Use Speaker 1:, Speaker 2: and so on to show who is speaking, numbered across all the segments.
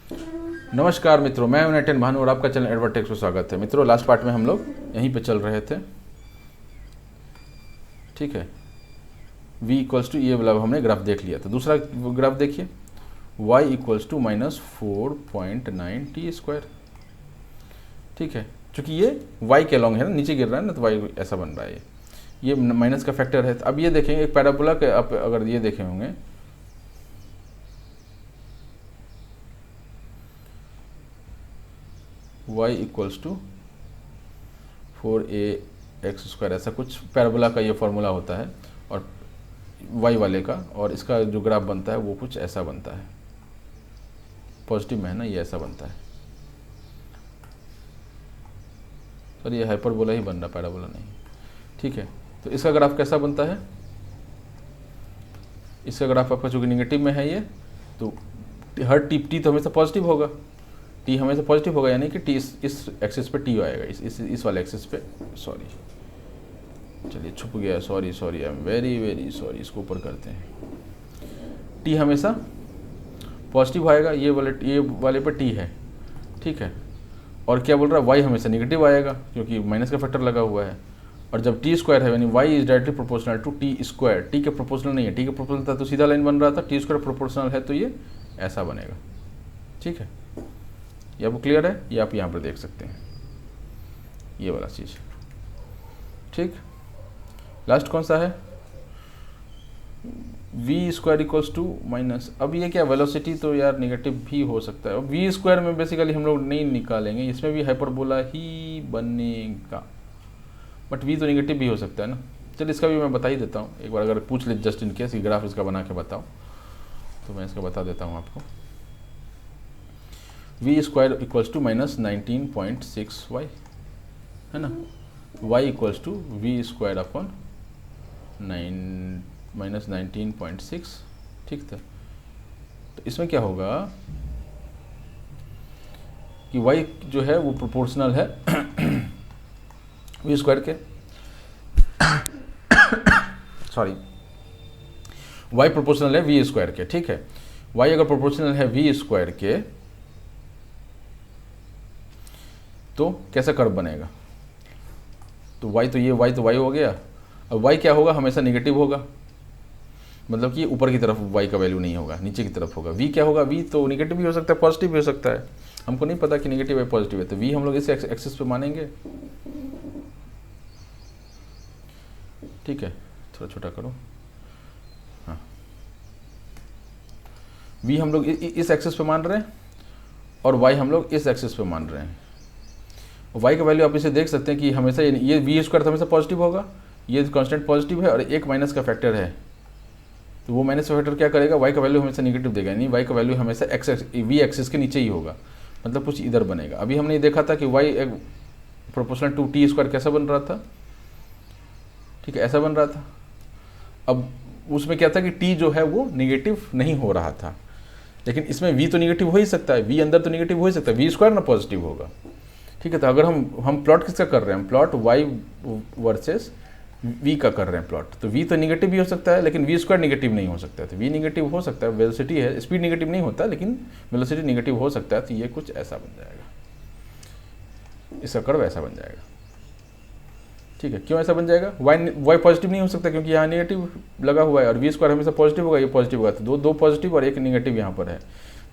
Speaker 1: नमस्कार मित्रों, मैं यूनाइटेड भानु और आपका चैनल एडवर्टेक्स में स्वागत है। मित्रों, लास्ट पार्ट में हम लोग यहीं पे चल रहे थे, ठीक है। v इक्वल्स टू ये वाला हमने ग्राफ देख लिया था। दूसरा ग्राफ देखिए, y equals to -4.9 t square, ठीक है। चूँकि ये y के अलॉन्ग है ना, नीचे गिर रहा है ना, तो y ऐसा बन रहा है। ये माइनस का फैक्टर है। अब ये देखेंगे एक पैराबोला के, आप अगर ये देखे होंगे, y इक्वल्स टू 4ax², ऐसा कुछ पैराबोला का ये फॉर्मूला होता है और y वाले का, और इसका जो ग्राफ बनता है वो कुछ ऐसा बनता है। पॉजिटिव में है ना, ये ऐसा बनता है। सर ये हाइपरबोला ही बन रहा, पैराबोला नहीं, ठीक है। तो इसका ग्राफ कैसा बनता है? इसका ग्राफ आपका चूँकि निगेटिव में है ये, तो हर टी तो हमेशा पॉजिटिव होगा, टी हमेशा पॉजिटिव होगा, यानी कि टी इस एक्सिस पे टी आएगा, इस वाले एक्सिस पे। सॉरी, चलिए छुप गया, sorry I am very sorry. इसको ऊपर करते हैं। टी हमेशा पॉजिटिव आएगा, ये वाले पे टी है, ठीक है। और क्या बोल रहा है, वाई हमेशा निगेटिव आएगा क्योंकि माइनस का फैक्टर लगा हुआ है। और जब टी स्क्वायर है, यानी y is directly proportional to t square. T के प्रोपोर्शनल नहीं है, टी के प्रोपोर्शनल था तो सीधा लाइन बन रहा था, टी स्क्वायर प्रोपोर्शनल है तो ये ऐसा बनेगा, ठीक है। ये आपको क्लियर है? ये आप यहाँ पर देख सकते हैं, ये वाला चीज़, ठीक। लास्ट कौन सा है? v² इक्वल्स टू माइनस, अब ये क्या, वेलोसिटी तो यार निगेटिव भी हो सकता है। अब v² में बेसिकली हम लोग नहीं निकालेंगे, इसमें भी हाइपरबोला ही बनेगा, बट v तो निगेटिव भी हो सकता है ना। चलिए इसका भी मैं बता ही देता हूँ एक बार, अगर पूछ ले जस्ट इन केस ग्राफ इसका बना के बताओ तो मैं इसका बता देता हूँ आपको। v² इक्वल्स टू -19.6y है ना, y equals to v² upon -19.6, ठीक था। तो इसमें क्या होगा कि y जो है वो प्रोपोर्शनल है v² के, सॉरी, y प्रोपोर्शनल है v² के, ठीक है। y अगर प्रोपोर्शनल है v² के तो कैसा कर्व बनेगा? तो y तो y हो गया। अब y क्या होगा? हमेशा नेगेटिव होगा, मतलब कि ऊपर की तरफ y का वैल्यू नहीं होगा, नीचे की तरफ होगा। v क्या होगा? v तो नेगेटिव भी हो सकता है, पॉजिटिव भी हो सकता है, हमको नहीं पता कि नेगेटिव है पॉजिटिव है। तो v हम लोग इस एक्सिस पे मानेंगे, ठीक है। थोड़ा छोटा करो, हाँ। v हम लोग इस एक्सिस पे मान रहे हैं और y हम लोग इस एक्सिस पे मान रहे हैं। y का वैल्यू आप इसे देख सकते हैं कि हमेशा ये v² हमेशा पॉजिटिव होगा, ये कांस्टेंट पॉजिटिव है और एक माइनस का फैक्टर है, तो वो माइनस का फैक्टर क्या करेगा? y का वैल्यू हमेशा नेगेटिव देगा, यानी y का वैल्यू हमेशा v एक्सिस के नीचे ही होगा, मतलब कुछ इधर बनेगा। अभी हमने देखा था कि y एक प्रोपोर्शनल टू t² कैसा बन रहा था, ठीक है, ऐसा बन रहा था। अब उसमें क्या था कि t जो है वो नेगेटिव नहीं हो रहा था, लेकिन इसमें v तो नेगेटिव हो ही सकता है, v अंदर तो नेगेटिव हो ही सकता है, v² ना पॉजिटिव होगा, ठीक है। तो अगर हम प्लॉट किसका कर रहे हैं? हम प्लॉट y वर्सेस v का कर रहे हैं प्लॉट, तो v तो नेगेटिव भी हो सकता है लेकिन v² नेगेटिव नहीं हो सकता है। तो v नेगेटिव हो सकता है, वेलोसिटी है, स्पीड नेगेटिव नहीं होता लेकिन वेलोसिटी नेगेटिव हो सकता है। तो ये कुछ ऐसा बन जाएगा, इसका कर्व ऐसा बन जाएगा, ठीक है। क्यों ऐसा बन जाएगा? y पॉजिटिव नहीं हो सकता क्योंकि यहाँ नेगेटिव लगा हुआ है, और v² हमेशा पॉजिटिव होगा, ये पॉजिटिव होगा, तो दो पॉजिटिव और एक नेगेटिव यहाँ पर है,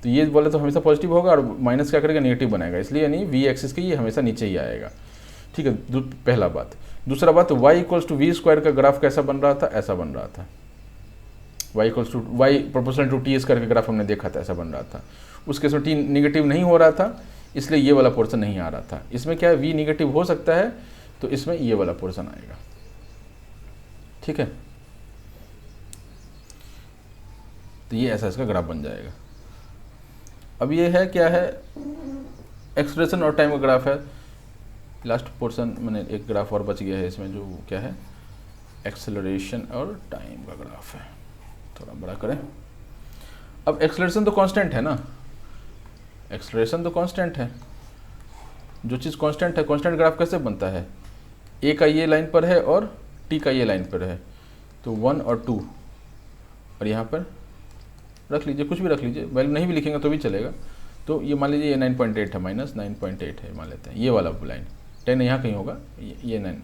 Speaker 1: तो ये बोले तो हमेशा पॉजिटिव होगा और माइनस क्या करेगा? नेगेटिव बनाएगा, इसलिए यानी v एक्सिस के ये हमेशा नीचे ही आएगा, ठीक है। पहला बात। दूसरा बात, y इक्वल्स टू v² का ग्राफ कैसा बन रहा था? ऐसा बन रहा था। y equals to y proportional to t² का ग्राफ हमने देखा था, ऐसा बन रहा था। उसके उसमें t निगेटिव नहीं हो रहा था, इसलिए ये वाला पोर्शन नहीं आ रहा था। इसमें क्या है? v निगेटिव हो सकता है, तो इसमें ये वाला पोर्शन आएगा, ठीक है। तो ये ऐसा इसका ग्राफ बन जाएगा। अब ये है क्या है? एक्सलेरेशन और टाइम का ग्राफ है। लास्ट पोर्शन मैंने एक ग्राफ और बच गया है इसमें, जो क्या है? एक्सेलरेशन और टाइम का ग्राफ है। थोड़ा बड़ा करें। अब एक्सेलरेशन तो कांस्टेंट है ना, एक्सेलरेशन तो कांस्टेंट है। जो चीज़ कांस्टेंट है, कांस्टेंट ग्राफ कैसे बनता है? ए का ये लाइन पर है और टी का ये लाइन पर है, तो 1 और 2, और यहाँ पर रख लीजिए, कुछ भी रख लीजिए, वैल्यू नहीं भी लिखेंगे तो भी चलेगा। तो ये मान लीजिए ये 9.8 है, माइनस 9.8 है मान लेते हैं, ये वाला लाइन 10 यहाँ कहीं होगा, ये 9।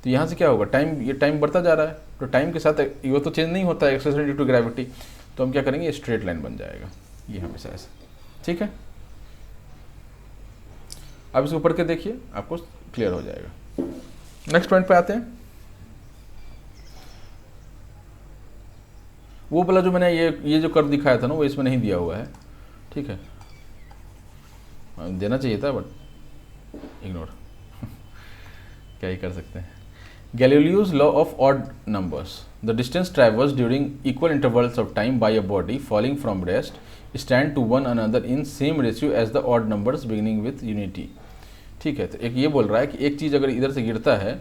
Speaker 1: तो यहाँ से क्या होगा, टाइम, ये टाइम बढ़ता जा रहा है, तो टाइम के साथ ये तो चेंज नहीं होता है, एक्सेलरेशन ड्यू टू ग्रेविटी। तो हम क्या करेंगे, स्ट्रेट लाइन बन जाएगा ये हमेशा ऐसे, ठीक है। अब इसको पढ़ के देखिए, आपको क्लियर हो जाएगा। नेक्स्ट पॉइंट पे आते हैं। वो वाला जो मैंने ये जो कर्व दिखाया था ना, वो इसमें नहीं दिया हुआ है, ठीक है, देना चाहिए था बट इग्नोर क्या ही कर सकते हैं। Galileo's law of odd numbers. The distance traversed during equal intervals of time by a body falling from rest stand to one another in same ratio as the odd numbers beginning with unity. ठीक है, तो एक ये बोल रहा है कि एक चीज़ अगर इधर से गिरता है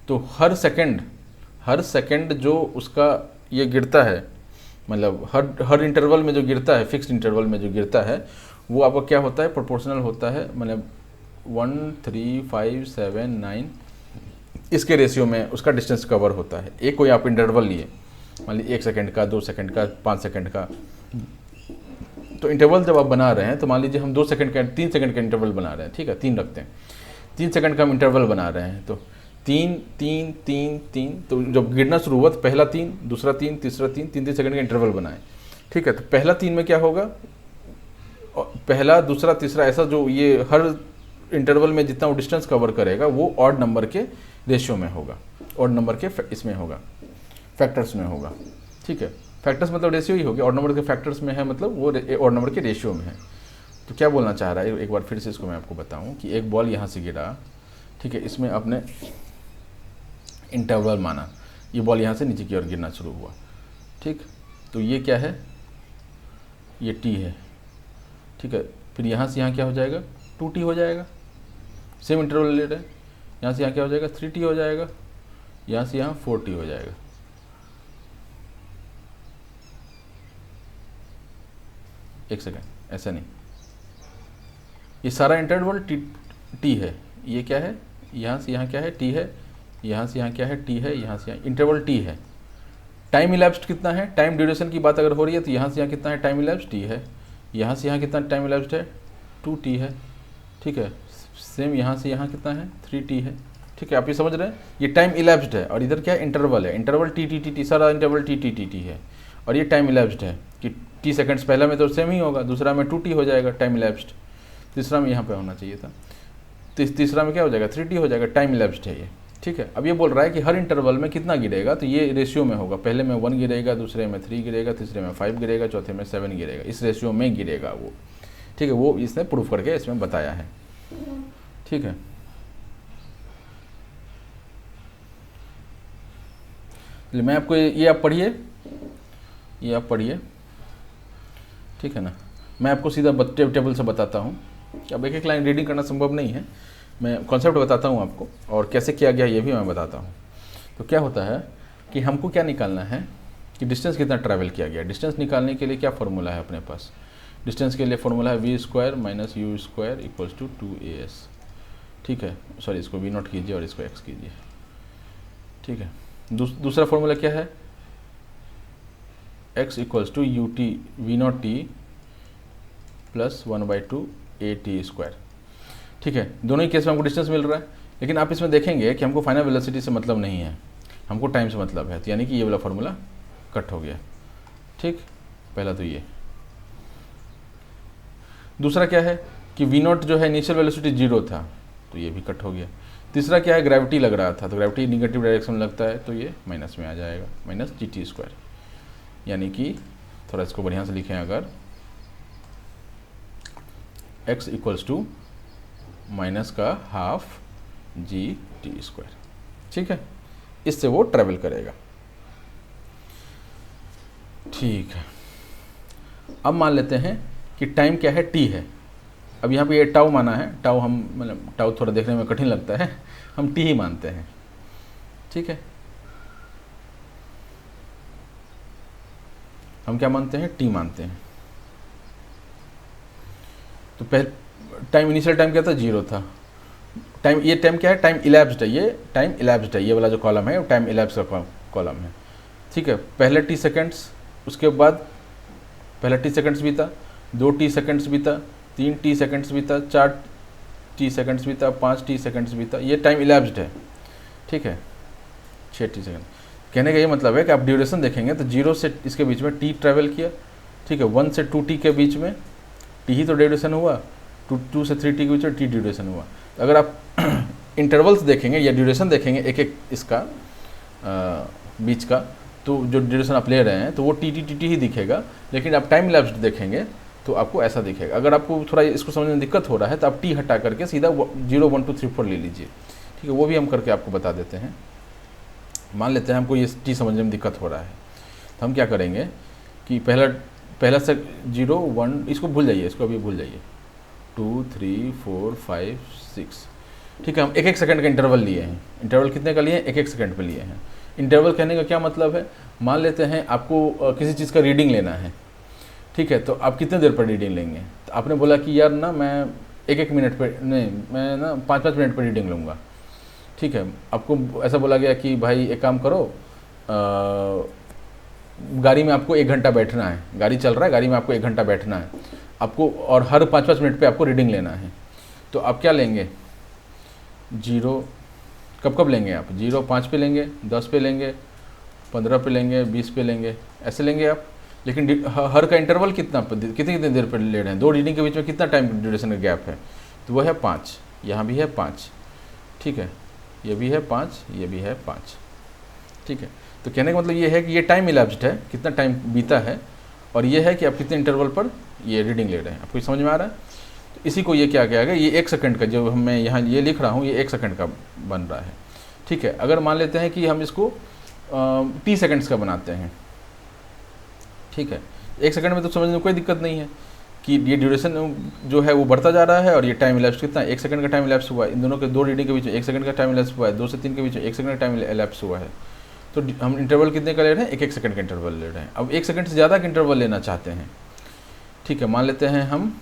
Speaker 1: तो हर सेकंड जो उसका ये गिरता है, मतलब हर इंटरवल में जो गिरता है, फिक्स्ड इंटरवल में जो गिरता है, वो आपका क्या होता है, प्रोपोर्शनल होता है, मतलब 1, 3, 5, 7, 9 इसके रेशियो में उसका डिस्टेंस कवर होता है। एक कोई आप इंटरवल लिए, मान लीजिए 1 सेकंड का, 2 सेकंड का, 5 सेकंड का, तो इंटरवल जब आप बना रहे हैं तो मान लीजिए हम 2 सेकंड का, 3 सेकंड का इंटरवल बना रहे हैं, ठीक है, 3 रखते हैं, 3 सेकंड का हम इंटरवल बना रहे हैं, तो 3 3 3 3, तो जब गिरना शुरू हुआ तो पहला 3, दूसरा 3, तीसरा 3, 3 सेकंड का इंटरवल बनाए, ठीक है। तो पहला 3 में क्या होगा, पहला, दूसरा, तीसरा, ऐसा जो ये हर इंटरवल में जितना वो डिस्टेंस कवर करेगा वो ऑड नंबर के रेशियो में होगा, ऑड नंबर के इसमें होगा, फैक्टर्स में होगा, ठीक है। फैक्टर्स मतलब रेशियो ही होगी, ऑड नंबर के फैक्टर्स में है, मतलब वो ऑड नंबर के रेशियो में है। तो क्या बोलना चाह रहा है, एक बार फिर से इसको मैं आपको बताऊं कि एक बॉल यहाँ से गिरा, ठीक है, इसमें आपने इंटरवल माना, ये बॉल यहाँ से नीचे की ओर गिरना शुरू हुआ, ठीक, तो ये क्या है, ये टी है, ठीक है। फिर यहाँ से यहाँ क्या हो जाएगा, 2t हो जाएगा, सेम इंटरवल ले रहे हैं, यहाँ से यहाँ क्या हो जाएगा, 3t हो जाएगा, यहाँ से यहाँ 4t हो जाएगा। एक सेकेंड, ऐसा नहीं, ये सारा इंटरवल टी है, ये क्या है, यहाँ से यहाँ क्या है, टी है, यहाँ से यहाँ क्या है, टी है, यहाँ से यहाँ इंटरवल टी है। टाइम इलैप्स्ड कितना है, टाइम ड्यूरेशन की बात अगर हो रही है तो यहाँ से यहाँ कितना है, टाइम इलैप्स्ड टी है, यहाँ से यहाँ कितना टाइम इलैप्स्ड है, 2t है, ठीक है। सेम यहाँ से यहाँ कितना है, 3t है, ठीक है। आप ये समझ रहे हैं, ये टाइम इलैप्स्ड है, और इधर क्या है, इंटरवल है, इंटरवल टी, सारा इंटरवल टी है, और ये टाइम इलैप्स्ड है कि t सेकंड्स पहला में तो सेम ही होगा, दूसरा में 2t हो जाएगा टाइम इलैप्स्ड, तीसरा में यहाँ पे होना चाहिए था, तीसरा में क्या हो जाएगा, 3t हो जाएगा, टाइम इलैप्स्ड है ये, ठीक है। अब ये बोल रहा है कि हर इंटरवल में कितना गिरेगा, तो ये रेशियो में होगा, पहले में 1 गिरेगा, दूसरे में 3 गिरेगा, तीसरे में 5 गिरेगा, चौथे में 7 गिरेगा, इस रेशियो में गिरेगा वो, ठीक है। वो इसने प्रूफ करके इसमें बताया है, ठीक है। मैं आपको ये आप पढ़िए, ये आप पढ़िए, ठीक है ना। मैं आपको सीधा टेबल से बताता हूँ, अब एक एक लाइन रीडिंग करना संभव नहीं है, मैं कॉन्सेप्ट बताता हूँ आपको, और कैसे किया गया ये भी मैं बताता हूँ। तो क्या होता है कि हमको क्या निकालना है कि डिस्टेंस कितना ट्रैवल किया गया। डिस्टेंस निकालने के लिए क्या फार्मूला है अपने पास, डिस्टेंस के लिए फार्मूला है v² - u² = 2as, ठीक है। सॉरी, इसको v0 कीजिए और इसको x कीजिए, ठीक है। दूसरा फार्मूला क्या है, x = ut v0t + 1/2 at², ठीक है। दोनों ही केस में हमको डिस्टेंस मिल रहा है, लेकिन आप इसमें देखेंगे कि हमको फाइनल वेलोसिटी से मतलब नहीं है, हमको टाइम से मतलब है, तो यानी कि ये वाला फार्मूला कट हो गया, ठीक। पहला तो ये। दूसरा क्या है कि v0 जो है इनिशियल वेलोसिटी 0 था, तो ये भी कट हो गया। तीसरा क्या है, ग्रेविटी लग रहा था, तो ग्रेविटी निगेटिव डायरेक्शन में लगता है, तो ये माइनस में आ जाएगा, -gt², यानी कि थोड़ा इसको बढ़िया से लिखें, अगर x = -½ gt², ठीक है। इससे वो ट्रेवल करेगा, ठीक है। अब मान लेते हैं कि टाइम क्या है, t है। अब यहाँ पे ये टाउ माना है, टाउ हम मतलब टाउ थोड़ा देखने में कठिन लगता है, हम t ही मानते हैं, ठीक है। हम क्या मानते हैं, t मानते हैं। तो टाइम, इनिशियल टाइम क्या था, 0 था। टाइम, ये टाइम क्या है, टाइम इलैप्स्ड है, ये टाइम इलैप्स्ड है, ये वाला जो कॉलम है वो टाइम इलैप्स का कॉलम है, ठीक है। पहले t सेकंड्स, उसके बाद पहला t सेकंड्स बीता, 2t सेकंड्स बीता, 3 टी सेकंड्स बीता, 4 टी सेकंड्स बीता, 5 टी सेकंड्स बीता, ये टाइम इलैप्स्ड है, ठीक है, 6 टी सेकंड। कहने का ये मतलब है कि आप ड्यूरेशन देखेंगे तो 0 से इसके बीच में टी ट्रैवल किया, ठीक है, 1 से 2 टी के बीच में टी ही तो ड्यूरेशन हुआ, 2 से 3 टी के बीच में टी ड्यूरेशन हुआ। तो अगर आप इंटरवल्स देखेंगे या ड्यूरेशन देखेंगे एक एक इसका बीच का, तो जो ड्यूरेशन आप ले रहे हैं तो वो टी टी टी टी ही दिखेगा, लेकिन आप टाइम लैप्स्ड देखेंगे तो आपको ऐसा दिखेगा। अगर आपको थोड़ा इसको समझने में दिक्कत हो रहा है तो आप टी हटा करके सीधा 0 1 2 3 4 ले लीजिए, ठीक है, वो भी हम करके आपको बता देते हैं। मान लेते हैं हमको ये टी समझने में दिक्कत हो रहा है, तो हम क्या करेंगे कि पहला से 0 1, इसको भूल जाइए, इसको अभी भूल जाइए, 2 3 4 5 6, ठीक है। हम 1 1 सेकंड का इंटरवल लिए हैं। इंटरवल कितने का लिए हैं? 1 1 सेकंड पे लिए हैं। इंटरवल कहने का क्या मतलब है, मान लेते हैं आपको किसी चीज़ का रीडिंग लेना है, ठीक है, तो आप कितने देर पर रीडिंग लेंगे? तो आपने बोला कि यार ना मैं 1 1 मिनट पर नहीं, मैं ना 5 5 मिनट पर रीडिंग लूँगा, ठीक है। आपको ऐसा बोला गया कि भाई एक काम करो, गाड़ी में आपको 1 घंटा बैठना है, गाड़ी चल रहा है, गाड़ी में आपको 1 घंटा बैठना है आपको, और हर 5 5 मिनट पे आपको रीडिंग लेना है। तो आप क्या लेंगे? 0 कब लेंगे आप? 0 5 पे लेंगे, 10 पे लेंगे, 15 पे लेंगे, 20 पे लेंगे, ऐसे लेंगे आप। लेकिन हर का इंटरवल कितनी देर पर ले रहे हैं? 2 रीडिंग के बीच में कितना टाइम ड्यूरेशन का गैप है? तो वो है 5, यहाँ भी है 5, ठीक है, ये भी है 5, ये भी है 5, ठीक है। तो कहने का मतलब ये है कि ये टाइम इलैप्स्ड है, कितना टाइम बीता है, और ये है कि आप कितने इंटरवल पर ये रीडिंग ले रहे हैं। आपको समझ में आ रहा है? तो इसी को ये क्या किया गया, ये 1 सेकंड का जो मैं यहाँ ये लिख रहा हूँ, ये 1 सेकंड का बन रहा है, ठीक है। अगर मान लेते हैं कि हम इसको टी सेकंड्स का बनाते हैं, ठीक है, 1 सेकंड में तो समझने में कोई दिक्कत नहीं है कि ये ड्यूरेशन जो है वो बढ़ता जा रहा है, और ये टाइम इलैप्स कितना है? 1 सेकंड का टाइम इलैप्स हुआ है। इन दोनों के 2 रीडिंग के बीच में 1 सेकंड का टाइम इलैप्स हुआ है, 2 से 3 के बीच में 1 सेकंड का टाइम इलैप्स हुआ है। तो हम इंटरवल कितने का ले रहे हैं? 1 1 सेकंड का इंटरवल ले रहे हैं। अब 1 सेकंड से ज़्यादा का इंटरवल लेना चाहते हैं, ठीक है, मान लेते हैं हम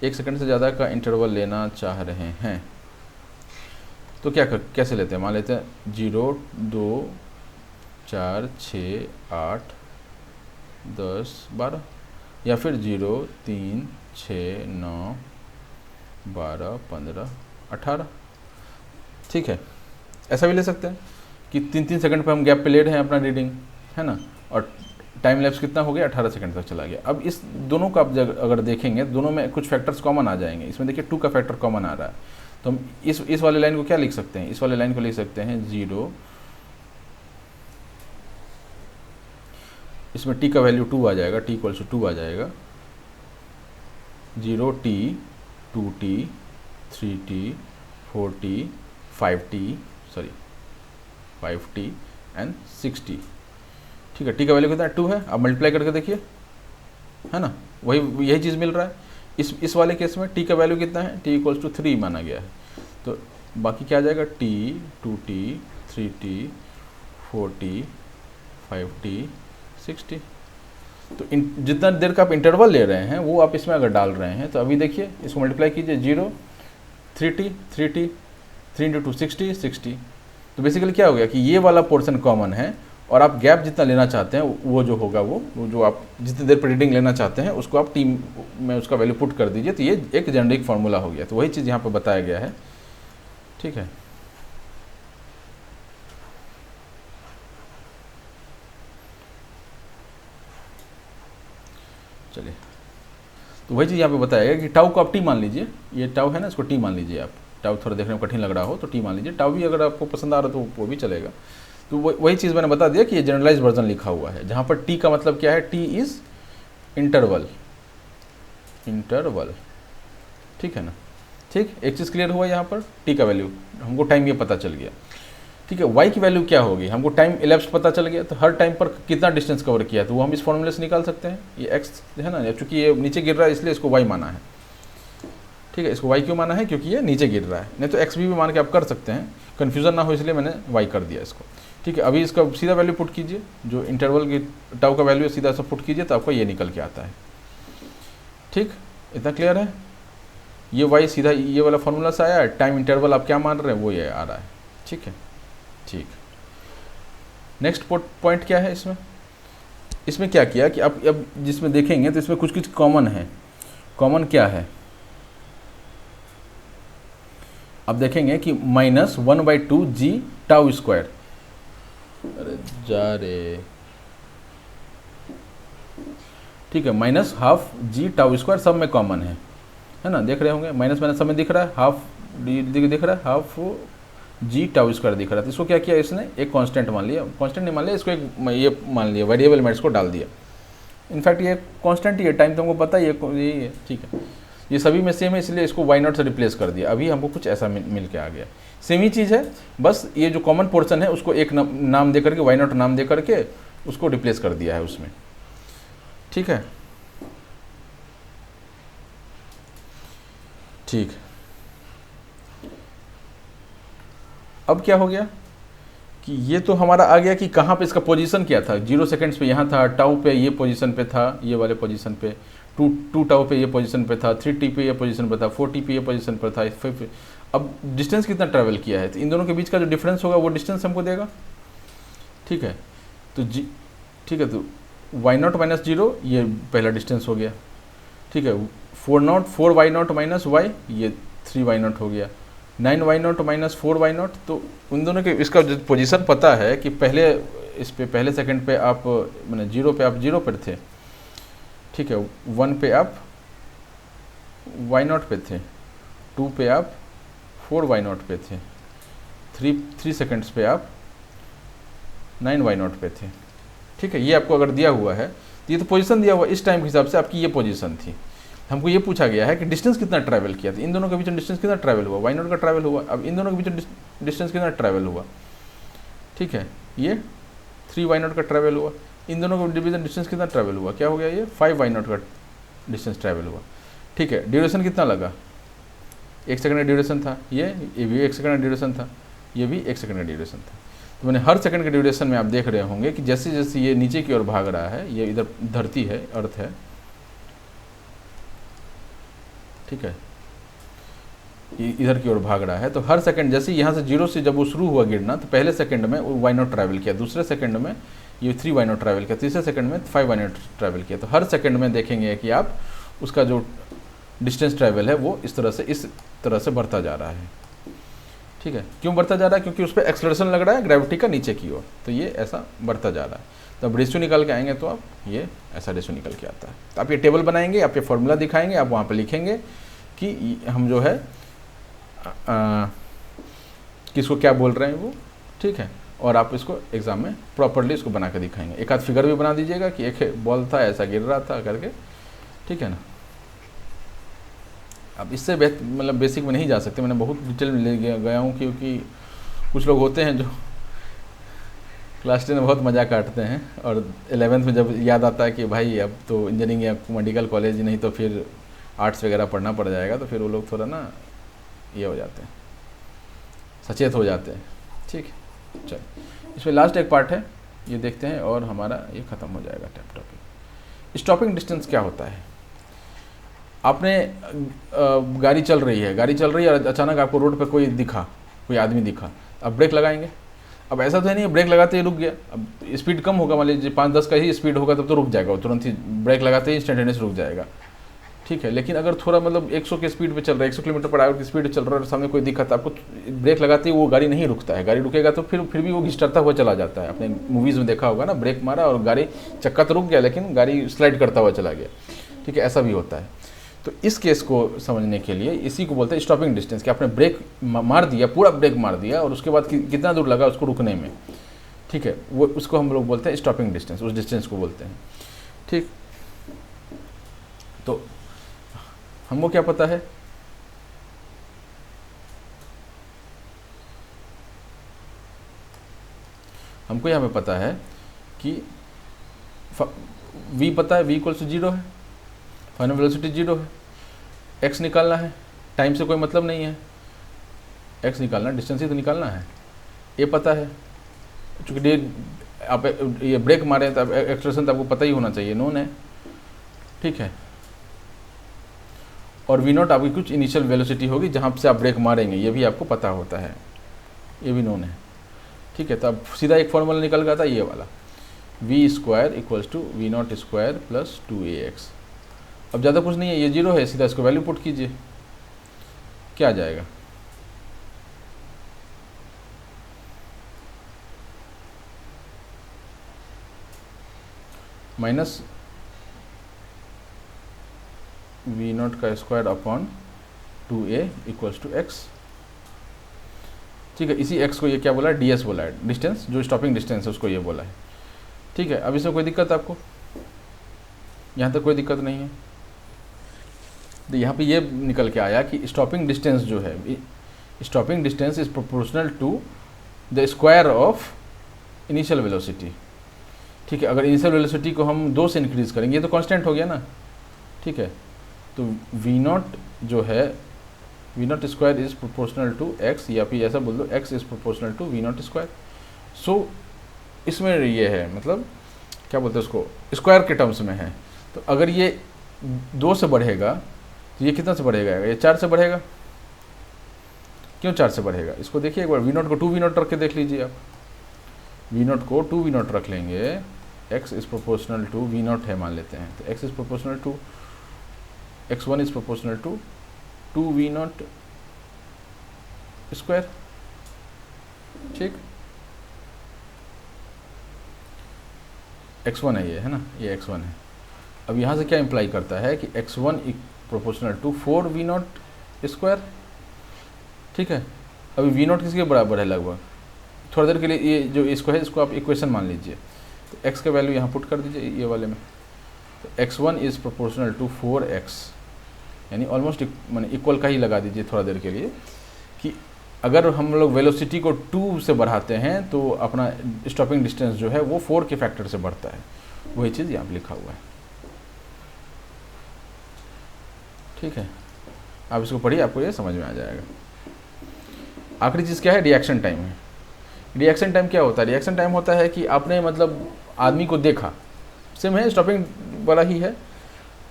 Speaker 1: 1 सेकंड से ज़्यादा का इंटरवल लेना चाह रहे हैं, तो कैसे लेते हैं? मान लेते हैं 0 2 4 6 8 10 12, या फिर 0 3 6 9 12 15 18, ठीक है। ऐसा भी ले सकते हैं कि 3 सेकंड पे हम गैप पे ले रहे हैं अपना रीडिंग, है ना, और टाइम लैप्स कितना हो गया? 18 सेकंड तक चला गया। अब इस दोनों का आप अगर देखेंगे, दोनों में कुछ फैक्टर्स कॉमन आ जाएंगे। इसमें देखिए 2 का फैक्टर कॉमन आ रहा है, तो हम इस वाले लाइन को क्या लिख सकते हैं? इस वाले लाइन को लिख सकते हैं 0, इसमें टी का वैल्यू 2 आ जाएगा, टी इक्वल्स टू 2 आ जाएगा, 0 T 2 T 3 T 4 T 5 T and 6 T, ठीक है। टी का वैल्यू कितना है? 2 है। अब मल्टीप्लाई करके देखिए, है ना, यही चीज़ मिल रहा है। इस वाले केस में टी का वैल्यू कितना है? टी इक्वल्स टू 3 माना गया है, तो बाकी क्या आ जाएगा? T 2 T 3 T 4 T 5 T 6 T. तो जितना देर का आप इंटरवल ले रहे हैं वो आप इसमें अगर डाल रहे हैं, तो अभी देखिए इसको मल्टीप्लाई कीजिए, 0 3 टी 3 टी 3 इंटू 2 6 टी। तो बेसिकली क्या हो गया कि ये वाला पोर्शन कॉमन है, और आप गैप जितना लेना चाहते हैं वो जो होगा वो जो आप जितनी देर पर रीडिंग लेना चाहते हैं उसको आप टीम में उसका वैल्यू पुट कर दीजिए। तो ये एक जेनरिक फार्मूला हो गया। तो वही चीज़ यहाँ पर बताया गया है, ठीक है। चलिए, तो वही चीज़ यहाँ पे बताया गया कि टाउ को आप टी मान लीजिए, ये टाउ है ना, इसको टी मान लीजिए आप। टाउ थोड़ा देखने में कठिन लग रहा हो तो टी मान लीजिए, टाउ भी अगर आपको पसंद आ रहा तो वो भी चलेगा। तो वही चीज़ मैंने बता दिया कि ये जनरलाइज वर्जन लिखा हुआ है, जहाँ पर टी का मतलब क्या है? टी इज़ इंटरवल, ठीक है ना। ठीक, एक चीज़ क्लियर हुआ यहाँ पर, टी का वैल्यू हमको टाइम ये पता चल गया, ठीक है। वाई की वैल्यू क्या होगी? हमको टाइम इलेप्स पता चल गया, तो हर टाइम पर कितना डिस्टेंस कवर किया, तो वो हम इस फॉर्मूले से निकाल सकते हैं। ये एक्स है ना, चूँकि ये नीचे गिर रहा है इसलिए इसको वाई माना है, ठीक है। इसको वाई क्यों माना है? क्योंकि ये नीचे गिर रहा है, नहीं तो एक्स भी मान के आप कर सकते हैं, कन्फ्यूज़न ना हो इसलिए मैंने वाई कर दिया इसको, ठीक है। अभी इसका सीधा वैल्यू पुट कीजिए, जो इंटरवल की टाउ का वैल्यू है सीधा सा पुट कीजिए, तो आपको ये निकल के आता है, ठीक। इतना क्लियर है? ये वाई सीधा ये वाला फॉर्मूला से आया है, टाइम इंटरवल आप क्या मान रहे हैं वो ये आ रहा है, ठीक है। ठीक, नेक्स्ट पॉइंट क्या है इसमें? इसमें क्या किया कि अब जिसमें देखेंगे तो इसमें कुछ कुछ कॉमन है। कॉमन क्या है, अब देखेंगे कि -1/2 g टाउ स्क्वायर, अरे जा रे, ठीक है, -12 g टाउ स्क्वायर सब में कॉमन है ना, देख रहे होंगे, माइनस माइनस सब में दिख रहा है, हाफ दिख रहा है, हाफ g टाउ स्क्वायर दिख रहा था। इसको क्या किया इसने, एक कांस्टेंट मान लिया, कांस्टेंट नहीं मान लिया इसको, एक ये मान लिया, वेरिएबल में इसको डाल दिया। इनफैक्ट ये कांस्टेंट ही है, टाइम तो हमको पता ही है, यही है, ठीक है, ये सभी में सेम है, इसलिए इसको y0 से रिप्लेस कर दिया। अभी हमको कुछ ऐसा मिल के आ गया, सेम ही चीज़ है, बस ये जो कॉमन पोर्शन है उसको एक नाम दे करके, y0 नाम दे करके उसको रिप्लेस कर दिया है उसमें, ठीक है, ठीक। अब क्या हो गया कि ये तो हमारा आ गया कि कहाँ पे इसका पोजीशन क्या था, 0 सेकेंड्स पे यहाँ था, टाउ पे ये पोजीशन पे था, ये वाले पोजीशन पे, 2 टाउ पे ये पोजीशन पे था, 3t पे ये पोजीशन पे था, 4t पे ये पोजीशन पर था, 5 पे। अब डिस्टेंस कितना ट्रैवल किया है, तो इन दोनों के बीच का जो डिफरेंस होगा वो डिस्टेंस हमको देगा, ठीक है, तो ठीक है, तो y0 - 0 ये पहला डिस्टेंस हो गया, ठीक है, 4y0 - y ये 3y0 हो गया, 9y0 - 4y0, तो उन दोनों के इसका जो पोजीशन पता है कि पहले इस पे पहले सेकंड पे आप मैंने 0 पे आप 0 पर थे, ठीक है, 1 पे आप y0 पे थे, 2 पे आप 4y0 पे थे, 3 सेकंड्स पे आप 9y0 पे थे, ठीक है। ये आपको अगर दिया हुआ है तो ये तो पोजीशन दिया हुआ, इस टाइम के हिसाब से आपकी ये पोजीशन थी। हमको ये पूछा गया है कि डिस्टेंस कितना ट्रैवल किया था, इन दोनों के बीच में डिस्टेंस कितना ट्रैवल हुआ, y0 का ट्रैवल हुआ, अब इन दोनों के बीच में डिस्टेंस कितना ट्रैवल हुआ, ठीक है, ये 3y0 का ट्रैवल हुआ, इन दोनों के बीच में डिस्टेंस कितना ट्रैवल हुआ, क्या हो गया, ये 5y0 का डिस्टेंस ट्रैवल हुआ, ठीक है। ड्यूरेशन कितना लगा, 1 सेकंड का ड्यूरेशन था, ये भी 1 सेकंड का ड्यूरेशन था, ये भी 1 सेकंड का ड्यूरेशन था। तो मैंने हर सेकंड के ड्यूरेशन में आप देख रहे होंगे कि जैसे जैसे ये नीचे की ओर भाग रहा है, ये इधर धरती है, अर्थ है, ठीक है, ये इधर की ओर भाग रहा है, तो हर सेकंड जैसे यहाँ से 0 से जब वो शुरू हुआ गिरना, तो पहले सेकंड में वो y0 ट्रैवल किया, दूसरे सेकंड में ये 3y0 ट्रैवल किया, तीसरे सेकंड में 5y0 ट्रैवल किया। तो हर सेकंड में देखेंगे कि आप उसका जो डिस्टेंस ट्रैवल है वो इस तरह से बढ़ता जा रहा है, ठीक है। क्यों बढ़ता जा रहा है, क्योंकि उस पर एक्सलरेशन लग रहा है ग्रेविटी का नीचे की ओर, तो ये ऐसा बढ़ता जा रहा है। तो अब रेशियो निकाल के आएंगे तो आप ये ऐसा रेशियो निकल के आता है। तो आप ये टेबल बनाएंगे, आप ये फॉर्मूला दिखाएंगे, आप वहाँ पे लिखेंगे कि हम जो है किसको क्या बोल रहे हैं वो, ठीक है, और आप इसको एग्जाम में प्रॉपरली इसको बना के दिखाएंगे। एक आध फिगर भी बना दीजिएगा कि एक बॉल था ऐसा गिर रहा था करके, ठीक है ना। अब इससे मतलब बेसिक में नहीं जा सकते, मैंने बहुत डिटेल में ले गया हूँ, क्योंकि कुछ लोग होते हैं जो क्लास 10 में बहुत मज़ा काटते हैं और 11th में जब याद आता है कि भाई अब तो इंजीनियरिंग या मेडिकल कॉलेज नहीं तो फिर आर्ट्स वगैरह पढ़ना पड़ जाएगा, तो फिर वो लोग थोड़ा ना ये हो जाते हैं, सचेत हो जाते हैं, ठीक है। चलिए इसमें लास्ट एक पार्ट है, ये देखते हैं और हमारा ये ख़त्म हो जाएगा टॉपिक। स्टॉपिंग डिस्टेंस क्या होता है। आपने गाड़ी चल रही है और अचानक आपको रोड पर कोई आदमी दिखा, अब ब्रेक लगाएंगे। अब ऐसा तो है नहीं ब्रेक लगाते ही रुक गया, अब स्पीड कम होगा, मान लीजिए 5-10 का ही स्पीड होगा तब तो रुक जाएगा, वो तुरंत ही ब्रेक लगाते ही इंस्टेंटेनियस रुक जाएगा, ठीक है। लेकिन अगर थोड़ा मतलब 100 के स्पीड पे चल रहा है, 100 किलोमीटर पर आवर की स्पीड चल रहा है और सामने कोई दिक्कत, आपको ब्रेक लगाते ही वो गाड़ी नहीं रुकता है। गाड़ी रुकेगा तो फिर भी वो घिसटता हुआ चला जाता है। आपने मूवीज़ में देखा होगा ना, ब्रेक मारा और गाड़ी चक्का तो रुक गया लेकिन गाड़ी स्लाइड करता हुआ चला गया, ठीक है, ऐसा भी होता है। तो इस केस को समझने के लिए इसी को बोलते हैं स्टॉपिंग डिस्टेंस, कि आपने ब्रेक मार दिया, पूरा ब्रेक मार दिया और उसके बाद कितना दूर लगा उसको रुकने में, ठीक है, वो उसको हम लोग बोलते हैं स्टॉपिंग डिस्टेंस, उस डिस्टेंस को बोलते हैं, ठीक। तो हमको क्या पता है, हमको यहाँ पे पता है कि v पता है, v = 0 है, फाइनल वेलोसिटी 0 है, x निकालना है, टाइम से कोई मतलब नहीं है, x निकालना, डिस्टेंस ही तो निकालना है, a पता है, चूँकि आप ये ब्रेक मारे तो एक्सलेरेशन तो आपको पता ही होना चाहिए, नोन है, ठीक है, और v0 आपकी कुछ इनिशियल वेलोसिटी होगी जहाँ से आप ब्रेक मारेंगे, ये भी आपको पता होता है, ये भी नोन है, ठीक है। तो अब सीधा एक फॉर्मूला निकल गया था ये वाला, v square equals to we naught square plus 2ax। अब ज़्यादा कुछ नहीं है, ये 0 है, सीधा इसको वैल्यू पुट कीजिए, क्या आ जाएगा, माइनस वी नॉट का square upon 2a equals to x. ठीक है, इसी x को ये क्या बोला है, ds बोला है, डिस्टेंस, जो स्टॉपिंग डिस्टेंस है उसको ये बोला है। ठीक है, अब इसमें कोई दिक्कत आपको, यहाँ तक कोई दिक्कत नहीं है। तो यहाँ पे ये निकल के आया कि स्टॉपिंग डिस्टेंस जो है, stopping distance is proportional to the square of initial velocity. ठीक है, अगर इनिशियल वेलोसिटी को हम 2 से इंक्रीज करेंगे, ये तो कांस्टेंट हो गया ना। ठीक है, तो वी नॉट जो है, V naught square is proportional to X, या फिर ऐसा बोल दो X is proportional to we naught square. So इसमें ये है, मतलब क्या बोलते हैं उसको, स्क्वायर के टर्म्स में है। तो अगर ये 2 से बढ़ेगा तो ये कितना से बढ़ेगा, ये 4 से बढ़ेगा। क्यों 4 से बढ़ेगा, इसको देखिए एक बार, वी नॉट को 2 वी नॉट रख के देख लीजिए आप। वी नॉट को 2 वी नॉट रख लेंगे, x is proportional to we naught है मान लेते हैं, तो x is proportional to x1 is proportional to 2 v naught square. ठीक, x1 है ये, है ना, ये x1 है। अब यहाँ से क्या इंप्लाई करता है कि x1 proportional to 4 v naught square. ठीक है, अभी वी नॉट किसके बराबर है, लगभग थोड़ी देर के लिए ये जो इसको है, इसको आप इक्वेशन मान लीजिए, तो x का वैल्यू यहाँ पुट कर दीजिए ये वाले में। तो x1 is proportional to 4x, यानी ऑलमोस्ट मैंने इक्वल का ही लगा दीजिए थोड़ा देर के लिए, कि अगर हम लोग वेलोसिटी को 2 से बढ़ाते हैं तो अपना स्टॉपिंग डिस्टेंस जो है वो 4 के फैक्टर से बढ़ता है। वही चीज़ यहाँ पर लिखा हुआ है। ठीक है, आप इसको पढ़िए, आपको ये समझ में आ जाएगा। आखिरी चीज़ क्या है, रिएक्शन टाइम है। रिएक्शन टाइम क्या होता है, रिएक्शन टाइम होता है कि आपने मतलब आदमी को देखा, सेम है, स्टॉपिंग वाला ही है।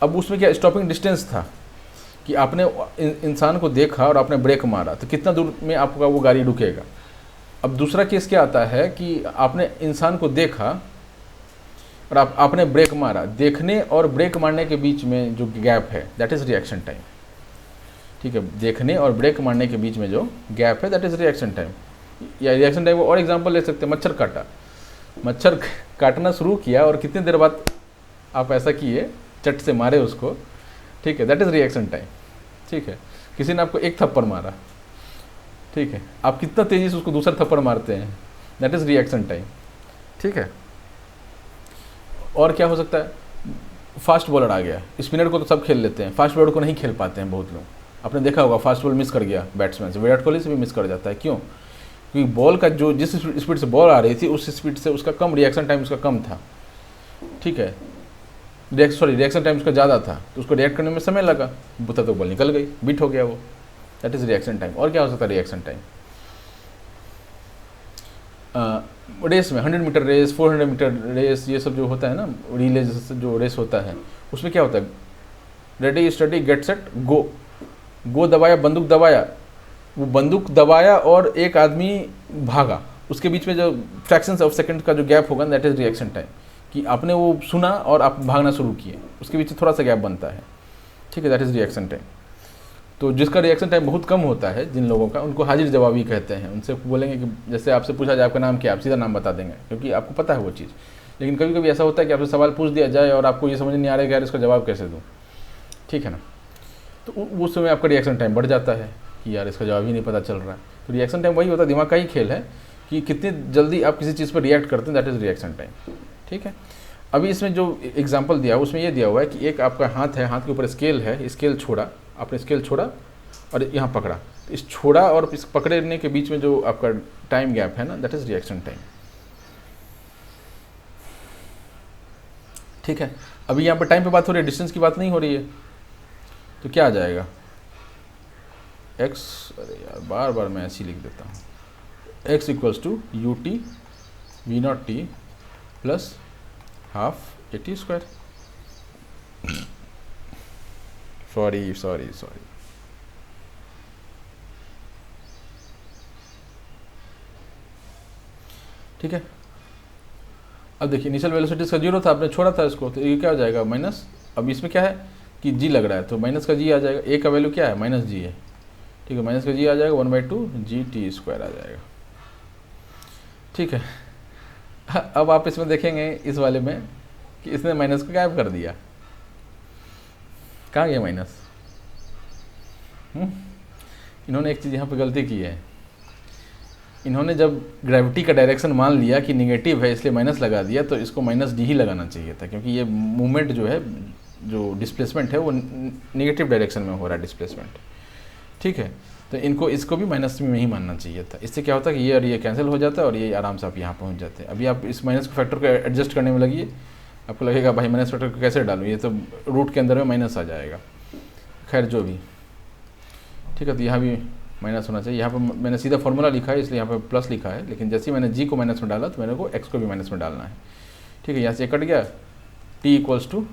Speaker 1: अब उसमें क्या स्टॉपिंग डिस्टेंस था कि आपने इंसान को देखा और आपने ब्रेक मारा, तो कितना दूर में आपका वो गाड़ी रुकेगा। अब दूसरा केस क्या आता है कि आपने इंसान को देखा और आपने ब्रेक मारा, देखने और ब्रेक मारने के बीच में जो गैप है दैट इज़ रिएक्शन टाइम। ठीक है, देखने और ब्रेक मारने के बीच में जो गैप है दैट इज़ रिएक्शन टाइम। या रिएक्शन टाइम को और एग्जांपल ले सकते हैं, मच्छर काटा, मच्छर काटना शुरू किया और कितनी देर बाद आप ऐसा किए, चट से मारे उसको। ठीक है, दैट इज़ रिएक्शन टाइम। ठीक है, किसी ने आपको एक थप्पड़ मारा, ठीक है, आप कितना तेज़ी से उसको दूसरा थप्पड़ मारते हैं, दैट इज़ रिएक्शन टाइम। ठीक है, और क्या हो सकता है, फास्ट बॉलर आ गया, स्पिनर को तो सब खेल लेते हैं, फास्ट बॉलर को नहीं खेल पाते हैं बहुत लोग। आपने देखा होगा फास्ट बॉल मिस कर गया बैट्समैन से, विराट कोहली से भी मिस कर जाता है। क्यों, क्योंकि बॉल का जो जिस स्पीड से बॉल आ रही थी उस स्पीड से उसका कम रिएक्शन टाइम उसका कम था। ठीक है, रिएक्शन टाइम उसका ज़्यादा था, तो उसको रिएक्ट करने में समय लगा, तब तक बॉल निकल गई, बीट हो गया वो, दैट इज़ रिएक्शन टाइम। और क्या हो सकता है रिएक्शन टाइम, रेस में 100 मीटर रेस, 400 मीटर रेस, ये सब जो होता है ना, रिले जो रेस होता है, उसमें क्या होता है, ready steady get set go, go दबाया, बंदूक दबाया, वो बंदूक दबाया और एक आदमी भागा, उसके बीच में जो फ्रैक्शंस ऑफ सेकंड का जो गैप होगा दैट इज़ रिएक्शन टाइम। कि आपने वो सुना और आप भागना शुरू किए, उसके बीच थोड़ा सा गैप बनता है। ठीक है, दैट इज़ रिएक्शन टाइम। तो जिसका रिएक्शन टाइम बहुत कम होता है, जिन लोगों का, उनको हाजिर जवाबी कहते हैं। उनसे बोलेंगे कि जैसे आपसे पूछा जाए आपका नाम क्या, आप सीधा नाम बता देंगे क्योंकि आपको पता है वो चीज़। लेकिन कभी कभी ऐसा होता है कि आपसे सवाल पूछ दिया जाए और आपको ये समझ नहीं आ रहा है कि यार इसका जवाब कैसे दूँ। ठीक है ना, तो उस समय आपका रिएक्शन टाइम बढ़ जाता है कि यार इसका जवाब ही नहीं पता चल रहा है। तो रिएक्शन टाइम वही होता है, दिमाग का ही खेल है कि कितनी जल्दी आप किसी चीज़ पर रिएक्ट करते हैं, दैट इज़ रिएक्शन टाइम। ठीक है, अभी इसमें जो एग्जांपल दिया है उसमें ये दिया हुआ है कि एक आपका हाथ है, हाथ के ऊपर स्केल है, स्केल छोड़ा, आपने स्केल छोड़ा और यहाँ पकड़ा, तो इस छोड़ा और इस पकड़ने के बीच में जो आपका टाइम गैप है ना, दैट इज़ रिएक्शन टाइम। ठीक है, अभी यहाँ पर टाइम पे बात हो रही है, डिस्टेंस की बात नहीं हो रही है। तो क्या आ जाएगा, x, अरे यार बार बार मैं ऐसे ही लिख देता हूँ, x equals to u t v naught t plus half a t square. Sorry. ठीक है, अब देखिए इनिशियल वेलोसिटी इसका 0 था, आपने छोड़ा था इसको, तो ये क्या हो जाएगा माइनस। अब इसमें क्या है कि जी लग रहा है, तो माइनस का जी आ जाएगा, ए का वैल्यू क्या है माइनस जी है, ठीक है, माइनस का जी आ जाएगा 1/2 जी टी स्क्वायर आ जाएगा, ठीक है। अब आप इसमें देखेंगे इस वाले में कि इसने माइनस को गायब कर दिया, कहाँ गया माइनस। इन्होंने एक चीज़ यहाँ पे गलती की है, इन्होंने जब ग्रेविटी का डायरेक्शन मान लिया कि निगेटिव है इसलिए माइनस लगा दिया, तो इसको माइनस डी ही लगाना चाहिए था, क्योंकि ये मूवमेंट जो है, जो डिस्प्लेसमेंट है वो निगेटिव डायरेक्शन में हो रहा है डिस्प्लेसमेंट, ठीक है। तो इनको इसको भी माइनस में ही मानना चाहिए था। इससे क्या होता है कि ये और ये कैंसिल हो जाता है और ये आराम से आप यहाँ पहुँच जाते हैं। अभी आप इस माइनस फैक्टर को एडजस्ट करने में लगिए, आपको लगेगा भाई माइनस फैक्टर को कैसे डालूँ, ये तो रूट के अंदर में माइनस आ जाएगा, खैर जो भी, ठीक है। तो यहाँ भी माइनस होना चाहिए, यहाँ पर मैंने सीधा फॉर्मूला लिखा है इसलिए यहाँ पर प्लस लिखा है, लेकिन जैसे ही मैंने जी को माइनस में डाला तो मेरे को एक्स को भी माइनस में डालना है, ठीक है। यहाँ से कट गया, टी इक्वल्स टू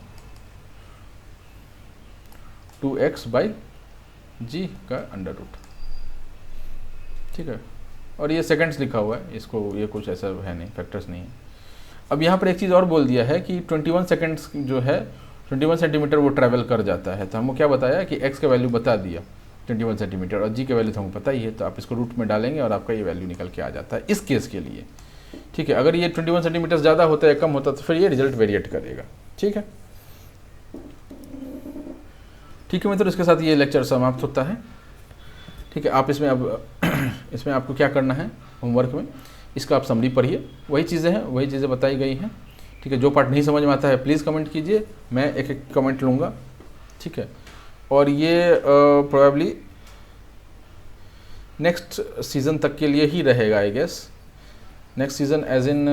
Speaker 1: 2x/g का अंडर रूट, ठीक है। और ये सेकंड्स लिखा हुआ है, इसको ये कुछ ऐसा है नहीं, फैक्टर्स नहीं है। अब यहाँ पर एक चीज़ और बोल दिया है कि 21 सेकंड्स जो है 21 सेंटीमीटर वो ट्रैवल कर जाता है, तो हमको क्या बताया कि x का वैल्यू बता दिया 21 सेंटीमीटर और g का वैल्यू तो हमको पता ही है, तो आप इसको रूट में डालेंगे और आपका ये वैल्यू निकल के आ जाता है इस केस के लिए, ठीक है। अगर ये 21 सेंटीमीटर ज़्यादा होता है या कम होता तो फिर ये रिजल्ट वेरिएट करेगा, ठीक है। ठीक है मित्रों, इसके साथ ये लेक्चर समाप्त होता है, ठीक है। आप इसमें अब इसमें आपको क्या करना है होमवर्क में, इसका आप समरी पढ़िए, वही चीज़ें बताई गई हैं, ठीक है। जो पार्ट नहीं समझ में आता है प्लीज़ कमेंट कीजिए, मैं एक एक कमेंट लूँगा, ठीक है। और ये प्रोबेबली नेक्स्ट सीज़न तक के लिए ही रहेगा, I guess next season as in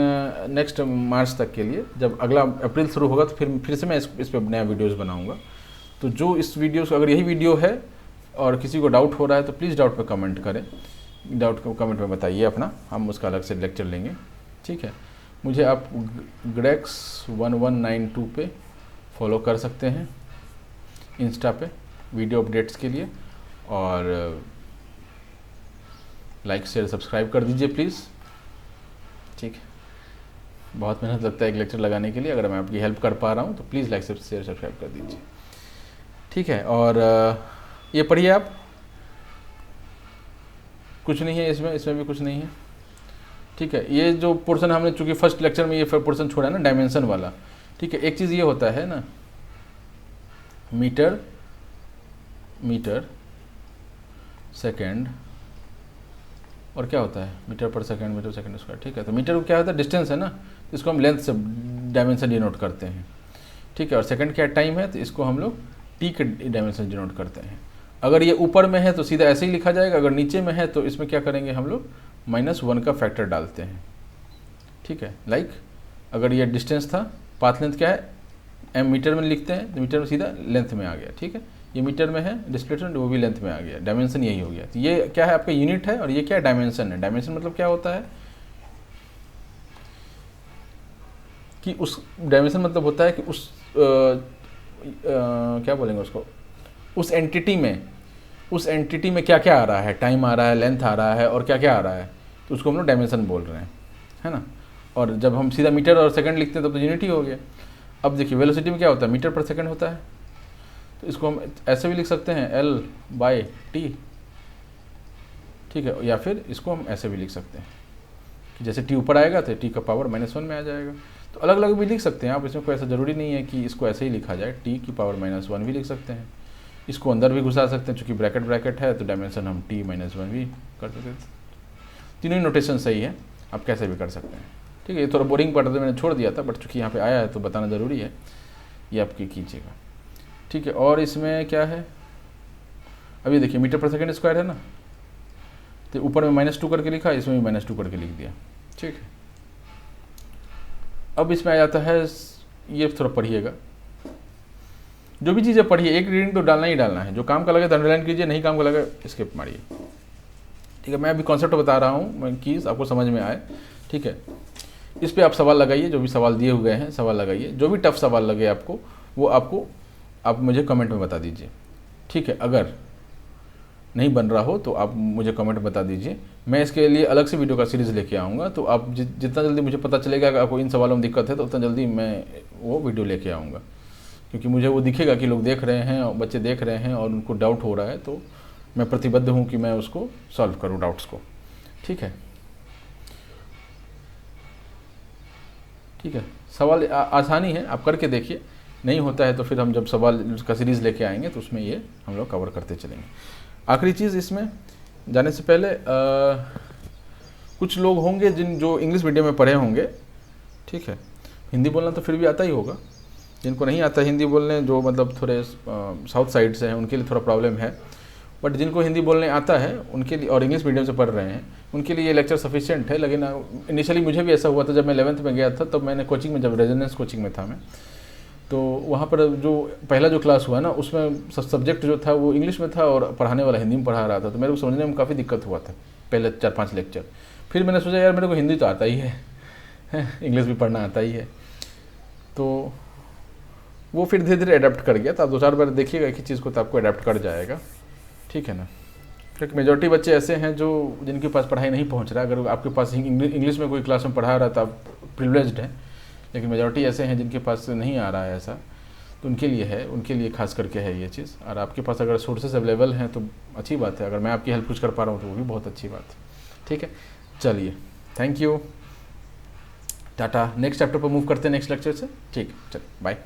Speaker 1: next March तक के लिए। जब अगला अप्रैल शुरू होगा तो फिर से मैं इस पर नया वीडियोज़ बनाऊँगा। तो जो इस वीडियो अगर यही वीडियो है और किसी को डाउट हो रहा है तो प्लीज़ डाउट पे कमेंट करें, डाउट को कमेंट में बताइए अपना, हम उसका अलग से लेक्चर लेंगे, ठीक है। मुझे आप grex1192 पे फॉलो कर सकते हैं इंस्टा पे वीडियो अपडेट्स के लिए, और लाइक शेयर सब्सक्राइब कर दीजिए प्लीज़, ठीक है। बहुत मेहनत लगता है एक लेक्चर लगाने के लिए, अगर मैं आपकी हेल्प कर पा रहा हूँ तो प्लीज़ लाइक शेयर सब्सक्राइब कर दीजिए, ठीक है। और ये पढ़िए आप, कुछ नहीं है इसमें भी कुछ नहीं है, ठीक है। ये जो पोर्शन हमने चूँकि फर्स्ट लेक्चर में ये पोर्शन छोड़ा है ना डायमेंशन वाला, ठीक है। एक चीज़ ये होता है ना, मीटर सेकेंड, और क्या होता है मीटर पर सेकेंड, मीटर सेकेंड स्क्वायर, ठीक है। तो मीटर क्या होता है, डिस्टेंस है ना, तो इसको हम लेंथ से डायमेंशन डिनोट करते हैं, ठीक है। और सेकंड क्या टाइम है, तो इसको हम लोग टी के डायमेंशन डिनोट करते हैं। अगर ये ऊपर में है तो सीधा ऐसे ही लिखा जाएगा, अगर नीचे में है तो इसमें क्या करेंगे हम लोग -1 का फैक्टर डालते हैं, ठीक है। लाइक अगर ये डिस्टेंस था, पाथ लेंथ क्या है m मीटर में लिखते हैं, तो मीटर में सीधा लेंथ में आ गया, ठीक है। ये मीटर में है डिस्प्लेसमेंट, वो भी लेंथ में आ गया, डायमेंशन यही हो गया। तो ये क्या है आपका यूनिट है, और ये क्या है डायमेंशन है। डायमेंशन मतलब क्या होता है कि उस डायमेंशन मतलब होता है कि उस क्या बोलेंगे उसको, उस एंटिटी में क्या क्या आ रहा है, टाइम आ रहा है, लेंथ आ रहा है, और क्या क्या आ रहा है, तो उसको हम लोग डायमेंशन बोल रहे हैं, है ना। और जब हम सीधा मीटर और सेकंड लिखते हैं तब तो यूनिट ही हो गया। अब देखिए वेलोसिटी में क्या होता है, मीटर पर सेकंड होता है, तो इसको हम ऐसे भी लिख सकते हैं L/T, ठीक है। या फिर इसको हम ऐसे भी लिख सकते हैं कि जैसे T ऊपर आएगा तो T का पावर -1 में आ जाएगा। तो अलग अलग भी लिख सकते हैं आप, इसमें कोई ऐसा ज़रूरी नहीं है कि इसको ऐसे ही लिखा जाए, T की पावर -1 भी लिख सकते हैं, इसको अंदर भी घुसा सकते हैं, चूँकि ब्रैकेट है तो डायमेंशन हम T-1 भी कर सकते हैं। तीनों ही नोटेशन सही है, आप कैसे भी कर सकते हैं, ठीक है। ये थोड़ा बोरिंग पढ़ रहे मैंने छोड़ दिया था, बट चूँकि यहाँ पे आया है तो बताना ज़रूरी है, ये आपकी कीजिएगा, ठीक है। और इसमें क्या है, अभी देखिए मीटर पर सेकंड स्क्वायर है ना, तो ऊपर में -2 करके लिखा, इसमें भी -2 करके लिख दिया, ठीक है। अब इसमें आ जाता है, ये थोड़ा पढ़िएगा, जो भी चीज़ें पढ़िए एक रीडिंग तो डालना ही डालना है, जो काम का लगे तो अंडरलाइन कीजिए, नहीं काम का लगे स्किप मारिए, ठीक है। मैं अभी कॉन्सेप्ट बता रहा हूँ, मैं कीज़ आपको समझ में आए, ठीक है। इस पर आप सवाल लगाइए, जो भी सवाल दिए हुए हैं सवाल लगाइए, जो भी टफ सवाल लगे आपको वो आप मुझे कमेंट में बता दीजिए, ठीक है। अगर नहीं बन रहा हो तो आप मुझे कमेंट बता दीजिए। मैं इसके लिए अलग से वीडियो का सीरीज़ लेके आऊँगा, तो आप जितना जल्दी मुझे पता चलेगा कि आपको इन सवालों में दिक्कत है तो उतना जल्दी मैं वो वीडियो लेके आऊँगा, क्योंकि मुझे वो दिखेगा कि लोग देख रहे हैं और बच्चे देख रहे हैं और उनको डाउट हो रहा है, तो मैं प्रतिबद्ध हूँ कि मैं उसको सॉल्व करूँ डाउट्स को। ठीक है, ठीक है। सवाल आसानी है, आप करके देखिए, नहीं होता है तो फिर हम जब सवाल का सीरीज़ लेके आएंगे तो उसमें ये हम लोग कवर करते चलेंगे। आखिरी चीज़ इसमें जाने से पहले कुछ लोग होंगे जो इंग्लिश मीडियम में पढ़े होंगे, ठीक है, हिंदी बोलना तो फिर भी आता ही होगा। जिनको नहीं आता हिंदी बोलने, जो मतलब थोड़े साउथ साइड से हैं, उनके लिए थोड़ा प्रॉब्लम है, बट जिनको हिंदी बोलने आता है उनके लिए और इंग्लिश मीडियम से पढ़ रहे हैं उनके लिए ये लेक्चर सफिशिएंट है। लेकिन इनिशियली मुझे भी ऐसा हुआ था, जब मैं 11th में गया था तब मैंने कोचिंग में, जब रेजिडेंस कोचिंग में था मैं, तो वहाँ पर जो पहला जो क्लास हुआ ना उसमें सब्जेक्ट जो था वो इंग्लिश में था और पढ़ाने वाला हिंदी में पढ़ा रहा था, तो मेरे को समझने में काफ़ी दिक्कत हुआ था पहले 4-5 लेक्चर। फिर मैंने सोचा यार मेरे को हिंदी तो आता ही है, इंग्लिश भी पढ़ना आता ही है, तो वो फिर धीरे धीरे अडेप्ट कर गया। तो आप 2-4 बार देखिएगा एक ही चीज़ को तो आपको अडेप्ट कर जाएगा, ठीक है ना। क्योंकि मेजॉरिटी बच्चे ऐसे हैं जो जिनके पास पढ़ाई नहीं पहुंच रहा है। अगर आपके पास इंग्लिश में कोई क्लास में पढ़ा रहा है तो आप प्रिविलेज्ड हैं, लेकिन मेजॉरिटी ऐसे हैं जिनके पास नहीं आ रहा है ऐसा, तो उनके लिए है, उनके लिए खास करके है ये चीज़। और आपके पास अगर सोर्सेस अवेलेबल हैं तो अच्छी बात है, अगर मैं आपकी हेल्प कुछ कर पा रहा हूँ तो वो भी बहुत अच्छी बात है, ठीक है। चलिए, thank you, Tata. Next chapter पर मूव करते हैं नेक्स्ट लेक्चर से, ठीक, चल बाय।